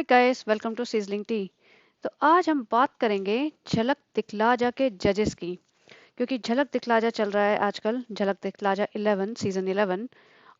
Guys, welcome to sizzling tea. तो आज हम बात करेंगे झलक दिखला जा के जजेस की। क्योंकि झलक दिखला जा चल रहा है आजकल, झलक दिखला जा 11 सीजन 11।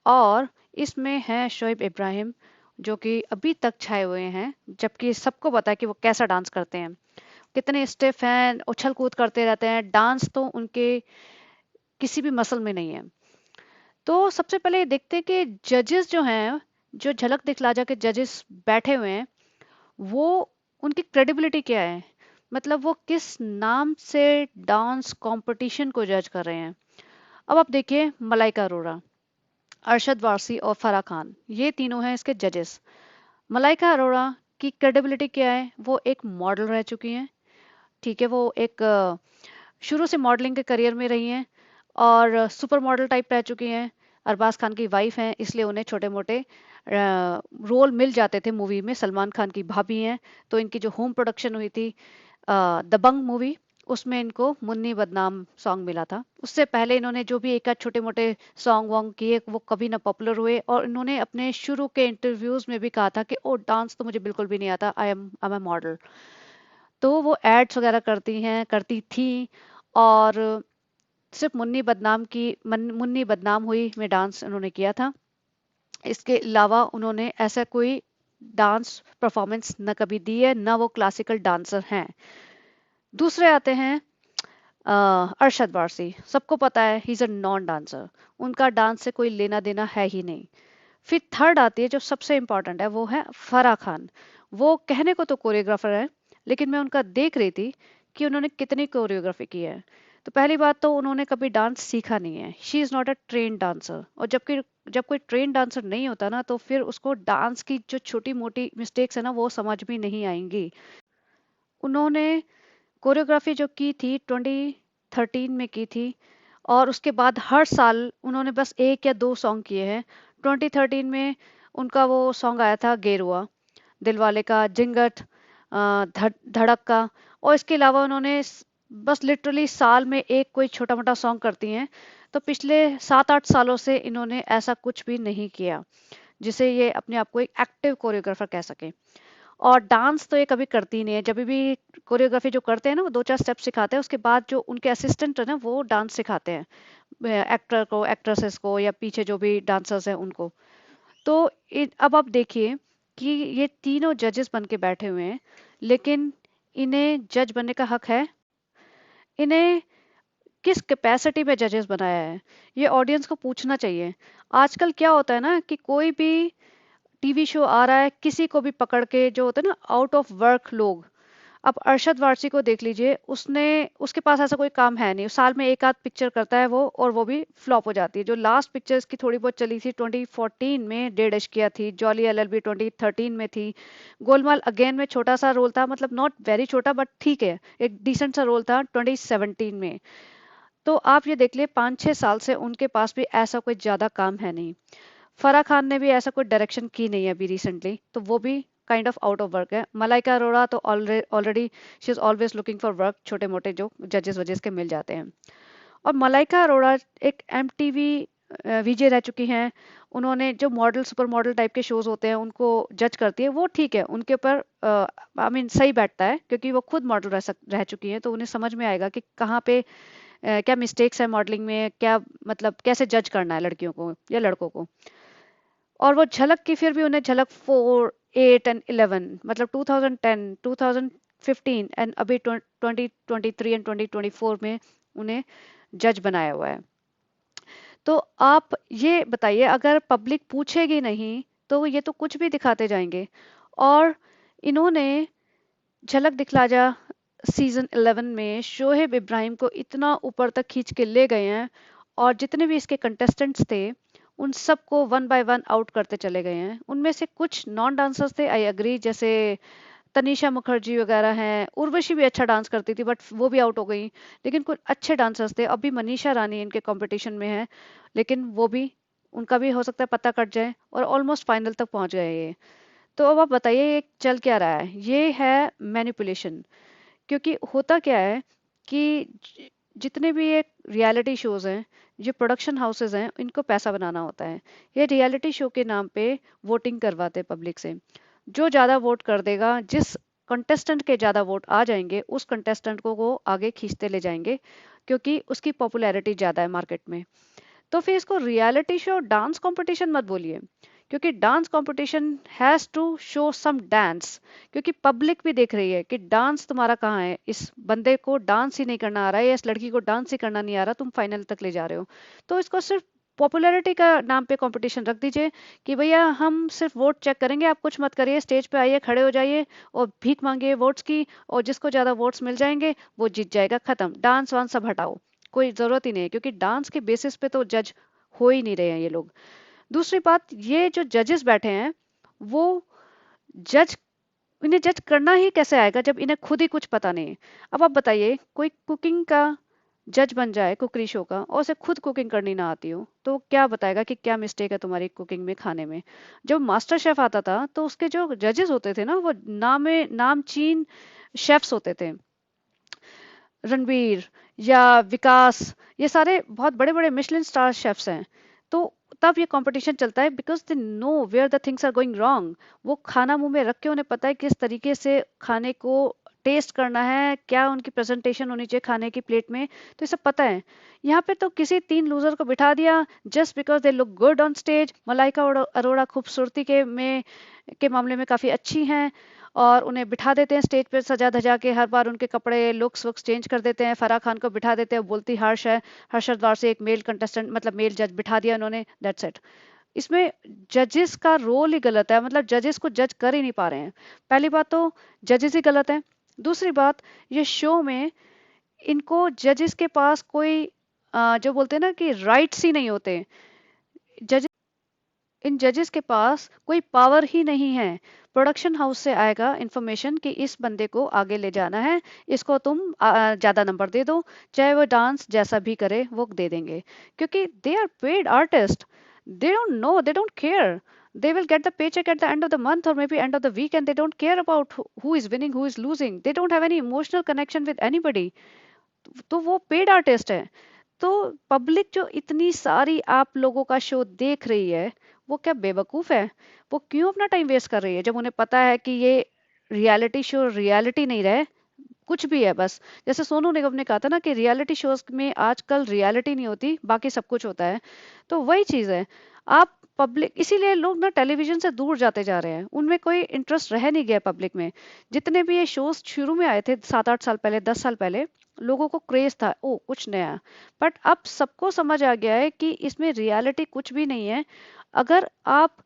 और इसमें है शोएब इब्राहिम, जो कि अभी तक छाए हुए हैं, जबकि सबको पता है कि वो कैसा डांस करते हैं, कितने स्टेप हैं, उछल कूद करते रहते हैं। डांस तो उनके किसी भी मसल में नहीं है। तो सबसे पहले ये देखते हैं कि जजेस जो हैं, जो झलक दिखला जा के जजेस बैठे हुए हैं, वो उनकी क्रेडिबिलिटी क्या है। मतलब वो किस नाम से डांस कंपटीशन को जज कर रहे हैं। अब आप देखिए, मलाइका अरोड़ा, अरशद वारसी और फराह खान, ये तीनों हैं इसके जजेस। मलाइका अरोड़ा की क्रेडिबिलिटी क्या है? वो एक मॉडल रह चुकी हैं। ठीक है, वो एक शुरू से मॉडलिंग के करियर में रही हैं और सुपर मॉडल टाइप रह चुकी हैं। अरबाज खान की वाइफ हैं, इसलिए उन्हें छोटे मोटे रोल मिल जाते थे मूवी में। सलमान खान की भाभी हैं। तो इनकी जो होम प्रोडक्शन हुई थी दबंग मूवी, उसमें इनको मुन्नी बदनाम सॉन्ग मिला था। उससे पहले इन्होंने जो भी एक आध छोटे मोटे सॉन्ग वॉन्ग किए, वो कभी ना पॉपुलर हुए। और इन्होंने अपने शुरू के इंटरव्यूज में भी कहा था कि ओ, डांस तो मुझे बिल्कुल भी नहीं आता, आई एम ए मॉडल। तो वो एड्स वगैरह करती हैं, करती थी। और सिर्फ मुन्नी बदनाम हुई में डांस उन्होंने किया था। इसके अलावा उन्होंने ऐसा कोई डांस परफॉर्मेंस न कभी दी है, न वो क्लासिकल डांसर हैं। दूसरे आते हैं अरशद वारसी। सबको पता है he is a non dancer, उनका डांस से कोई लेना देना है ही नहीं। फिर थर्ड आती है, जो सबसे इम्पोर्टेंट है, वो है फराह खान। वो कहने को तो कोरियोग्राफर है, लेकिन मैं उनका देख रही थी कि उन्होंने कितनी कोरियोग्राफी की है। तो पहली बात तो उन्होंने कभी डांस सीखा नहीं है, she is not a train dancer. और जब कोई ट्रेन डांसर नहीं होता ना, तो फिर उसको डांस की जो छोटी मोटी मिस्टेक्स है ना, वो समझ भी नहीं आएंगी। उन्होंने कोरियोग्राफी जो की थी 2013 में की थी। और उसके बाद हर साल उन्होंने बस एक या दो सॉन्ग किए हैं। 2013 में उनका वो सॉन्ग आया था गेरुआ, दिलवाले का, जिंगट, धड़क का। और इसके अलावा उन्होंने बस लिटरली साल में एक कोई छोटा मोटा सॉन्ग करती हैं। तो पिछले 7-8 सालों से इन्होंने ऐसा कुछ भी नहीं किया जिसे ये अपने आप को एक एक्टिव कोरियोग्राफर कह सके। और डांस तो ये कभी करती ही नहीं है। जब भी कोरियोग्राफी जो करते हैं ना, वो दो चार स्टेप सिखाते हैं, उसके बाद जो उनके असिस्टेंट है ना, वो डांस सिखाते हैं एक्टर को, एक्ट्रेसेस को, या पीछे जो भी डांसर्स हैं उनको। तो अब आप देखिए कि ये तीनों जजेस बन के बैठे हुए हैं, लेकिन इन्हें जज बनने का हक है? इन्हें किस कैपेसिटी में जजेस बनाया है, ये ऑडियंस को पूछना चाहिए। आजकल क्या होता है ना, कि कोई भी टीवी शो आ रहा है, किसी को भी पकड़ के, जो होता है ना आउट ऑफ वर्क लोग। अब अरशद वारसी को देख लीजिए, उसने उसके पास ऐसा कोई काम है नहीं, साल में एक आध पिक्चर करता है वो, और वो भी फ्लॉप हो जाती है। जो लास्ट पिक्चर इसकी थोड़ी बहुत चली थी 2014 में, 1.5 किया थी। जॉली एलएलबी 2013 में थी। गोलमाल अगेन में छोटा सा रोल था, मतलब नॉट वेरी छोटा, बट ठीक है, एक डिसेंट सा रोल था 2017 में। तो आप ये देख लिए 5-6 साल से उनके पास भी ऐसा कोई ज्यादा काम है नहीं। फराह खान ने भी ऐसा कोई डायरेक्शन की नहीं है अभी रिसेंटली, तो वो भी kind of out of work है। मलाइका अरोड़ा तो already she is always looking for work, छोटे मोटे जो जजेस वजेस के मिल जाते हैं। और मलाइका अरोड़ा एक एमटीवी वीजे रह चुकी हैं। उन्होंने जो मॉडल, सुपर मॉडल टाइप के शोज होते हैं, उनको जज करती है। वो ठीक है, उनके ऊपर आई मीन सही बैठता है, क्योंकि वो खुद मॉडल रह चुकी हैं, तो उन्हें समझ में आएगा कि कहाँ पे क्या मिस्टेक्स है मॉडलिंग में, क्या मतलब कैसे जज करना है लड़कियों को या लड़कों को। और वो झलक की, फिर भी उन्हें झलक 4, 8 एंड 11, मतलब 2010, 2015 एंड अभी 2023 एंड 2024 में उन्हें जज बनाया हुआ है। तो आप ये बताइए, अगर पब्लिक पूछेगी नहीं, तो ये तो कुछ भी दिखाते जाएंगे। और इन्होंने झलक दिखला जा सीजन 11 में शोहेब इब्राहिम को इतना ऊपर तक खींच के ले गए हैं। और जितने भी इसके कंटेस्टेंट्स थे, उन सबको वन बाय वन आउट करते चले गए हैं। उनमें से कुछ नॉन डांसर्स थे, आई एग्री, जैसे तनीषा मुखर्जी वगैरह हैं। उर्वशी भी अच्छा डांस करती थी, बट वो भी आउट हो गई। लेकिन कुछ अच्छे डांसर्स थे। अभी मनीषा रानी इनके कंपटीशन में है, लेकिन वो भी, उनका भी हो सकता है पत्ता कट जाए, और ऑलमोस्ट फाइनल तक पहुंच गए ये। तो अब आप बताइए, ये चल क्या रहा है? ये है मैनिपुलेशन। क्योंकि होता क्या है कि जितने भी ये रियलिटी शोज हैं, जो प्रोडक्शन हाउसेज हैं, इनको पैसा बनाना होता है। ये रियलिटी शो के नाम पे वोटिंग करवाते हैं पब्लिक से। जो ज़्यादा वोट कर देगा, जिस कंटेस्टेंट के ज़्यादा वोट आ जाएंगे उस कंटेस्टेंट को वो आगे खींचते ले जाएंगे, क्योंकि उसकी पॉपुलैरिटी ज़्यादा है मार्केट में। तो फिर इसको रियलिटी शो डांस कंपटीशन मत बोलिए, क्योंकि dance competition has to show some dance, क्योंकि पब्लिक भी देख रही है कि डांस तुम्हारा कहाँ है, इस बंदे को डांस ही नहीं करना आ रहा है या इस लड़की को डांस ही करना नहीं आ रहा, तुम फाइनल तक ले जा रहे हो। तो इसको सिर्फ पॉपुलैरिटी का नाम पे कंपटीशन रख दीजिए कि भैया हम सिर्फ वोट चेक करेंगे, आप कुछ मत करिए, स्टेज पे आइए, खड़े हो जाइए और भीख मांगिए वोट्स की, और जिसको ज्यादा वोट्स मिल जाएंगे वो जीत जाएगा, खत्म, डांस वांस सब हटाओ, कोई जरूरत ही नहीं है, क्योंकि डांस के बेसिस पे तो जज हो ही नहीं रहे हैं ये लोग। दूसरी बात, ये जो जजेस बैठे हैं वो जज, इन्हें जज करना ही कैसे आएगा जब इन्हें खुद ही कुछ पता नहीं है। अब आप बताइए, कोई कुकिंग का जज बन जाए कुकरी शो का और उसे खुद कुकिंग करनी ना आती हो, तो वो क्या बताएगा कि क्या मिस्टेक है तुम्हारी कुकिंग में, खाने में। जब मास्टर शेफ आता था तो उसके जो जजेस होते थे ना, वो नामचीन शेफ्स होते थे, रणबीर या विकास, ये सारे बहुत बड़े बड़े मिशलिन स्टार शेफ्स हैं। तो तब ये कंपटीशन चलता है because they know where the things are going wrong. वो खाना मुंह में रख के उन्हें पता है किस तरीके से खाने को टेस्ट करना है, क्या उनकी प्रेजेंटेशन होनी चाहिए खाने की प्लेट में, तो ये सब पता है। यहाँ पे तो किसी तीन लूजर को बिठा दिया just because they look good on stage. Malaika Arora खूबसूरती के मामले में काफी अच्छी हैं, और उन्हें बिठा देते हैं स्टेज पे सजा धजा के, हर बार उनके कपड़े लुक्स वुक्स चेंज कर देते हैं। फराह खान को बिठा देते हैं, बोलती हर्ष है, हर्षद से एक मेल कंटेस्टेंट मतलब मेल जज बिठा दिया उन्होंने, दैट्स इट। इसमें जजेस का रोल ही गलत है, मतलब जजेस को जज कर ही नहीं पा रहे हैं। पहली बात तो जजेस ही गलत है। दूसरी बात, ये शो में इनको जजेस के पास कोई जो बोलते हैं ना कि राइट्स ही नहीं होते। जज इन जजेस के पास कोई पावर ही नहीं है। प्रोडक्शन हाउस से आएगा इंफॉर्मेशन कि इस बंदे को आगे ले जाना है, इसको तुम ज्यादा नंबर दे दो, चाहे वो डांस जैसा भी करे वो दे देंगे, क्योंकि they are paid artist. They don't know, they don't care, they will get the paycheck at the end of the month or maybe end of the week, and they don't care about who is winning, who is losing. They don't have any emotional connection with anybody. तो वो paid artist है। तो public जो इतनी सारी आप लोगों का शो देख रही है, वो क्या बेवकूफ है? वो क्यों अपना टाइम वेस्ट कर रही है जब उन्हें पता है कि ये रियलिटी शो रियलिटी नहीं रहे, कुछ भी है बस। जैसे सोनू निगम ने कहा था ना कि रियलिटी शोज में आजकल रियलिटी नहीं होती, बाकी सब कुछ होता है। तो वही चीज है। आप पब्लिक, इसीलिए लोग ना टेलीविजन से दूर जाते जा रहे हैं, उनमें कोई इंटरेस्ट रह नहीं गया पब्लिक में। जितने भी ये शोज शुरू में आए थे 7-8 साल पहले, 10 साल पहले, लोगों को क्रेज था ओ कुछ नया। बट अब सबको समझ आ गया है कि इसमें रियलिटी कुछ भी नहीं है। अगर आप,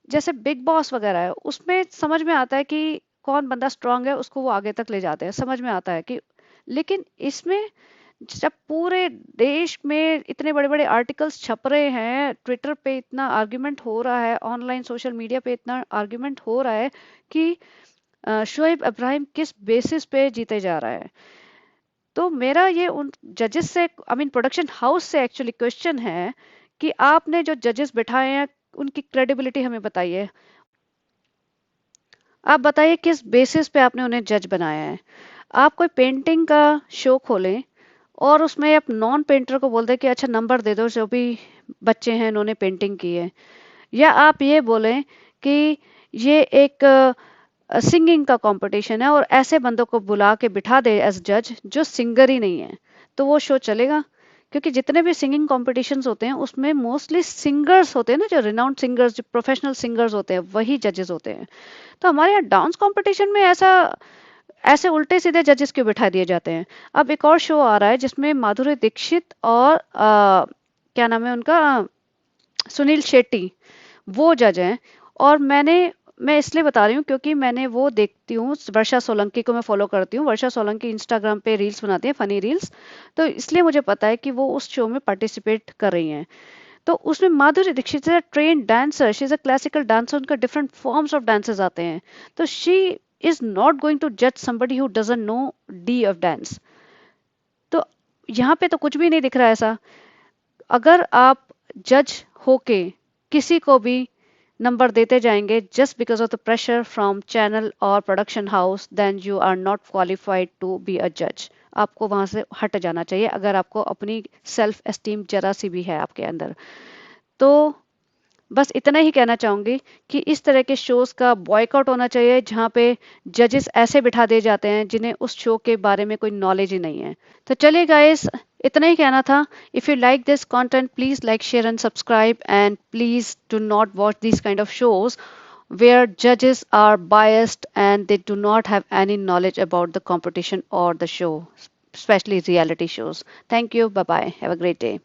जैसे बिग बॉस वगैरह है, उसमें समझ में आता है कि कौन बंदा स्ट्रांग है उसको वो आगे तक ले जाते हैं, समझ में आता है कि, लेकिन इसमें जब पूरे देश में इतने बड़े बड़े आर्टिकल्स छप रहे हैं, ट्विटर पे इतना आर्ग्यूमेंट हो रहा है, ऑनलाइन सोशल मीडिया पे इतना आर्ग्यूमेंट हो रहा है कि शोएब इब्राहिम किस बेसिस पे जीते जा रहा है। तो मेरा ये उन जजेस से, आई मीन प्रोडक्शन हाउस से एक्चुअली क्वेश्चन है कि आपने जो जजेस बिठाए हैं उनकी क्रेडिबिलिटी हमें बताइए। आप बताइए किस बेसिस पे आपने उन्हें जज बनाया है। आप कोई पेंटिंग का शो खोलें और उसमें आप नॉन पेंटर को बोल दें कि अच्छा नंबर दे दो, जो भी बच्चे हैं इन्होंने पेंटिंग की है। या आप ये बोलें कि ये एक सिंगिंग का कंपटीशन है और ऐसे बंदों को बुला के बिठा दे एज जज जो सिंगर ही नहीं है, तो वो शो चलेगा। क्योंकि जितने भी सिंगिंग कॉम्पिटिशन्स होते हैं उसमें मोस्टली सिंगर्स होते हैं ना, जो रिनाउंड सिंगर्स, जो प्रोफेशनल सिंगर्स होते हैं, वही जजेस होते हैं। तो हमारे यहाँ डांस कंपटीशन में ऐसा, ऐसे उल्टे सीधे जजेस क्यों बिठा दिए जाते हैं? अब एक और शो आ रहा है जिसमें माधुरी दीक्षित और क्या नाम है उनका, सुनील शेट्टी, वो जज हैं। और मैं इसलिए बता रही हूँ क्योंकि मैंने वो देखती हूँ, वर्षा सोलंकी को मैं फॉलो करती हूँ। वर्षा सोलंकी इंस्टाग्राम पे रील्स बनाती है, फनी रील्स। तो इसलिए मुझे पता है कि वो उस शो में पार्टिसिपेट कर रही हैं। तो उसमें Madhuri Dixit is a train dancer, she is a classical dancer, उनका डिफरेंट फॉर्म्स ऑफ डांसेस आते हैं। तो she is not going to जज somebody who doesn't know D of dance. तो यहाँ पे तो कुछ भी नहीं दिख रहा है ऐसा। अगर आप जज होके किसी को भी नंबर देते जाएंगे just because of the pressure from channel और production house, then you are not qualified to be a जज। आपको वहां से हट जाना चाहिए अगर आपको अपनी सेल्फ एस्टीम जरा सी भी है आपके अंदर। तो बस इतना ही कहना चाहूंगी कि इस तरह के शोज का बॉयकॉट होना चाहिए जहाँ पे जजेस ऐसे बिठा दिए जाते हैं जिन्हें उस शो के बारे में कोई नॉलेज ही नहीं है। तो चलिए गाइस, इतना ही कहना था। If you like this content, please like, share and subscribe, and please do not watch these kind of shows where judges are biased and they do not have any knowledge about the competition or the show, especially reality shows. Thank you. Bye bye. Have a great day.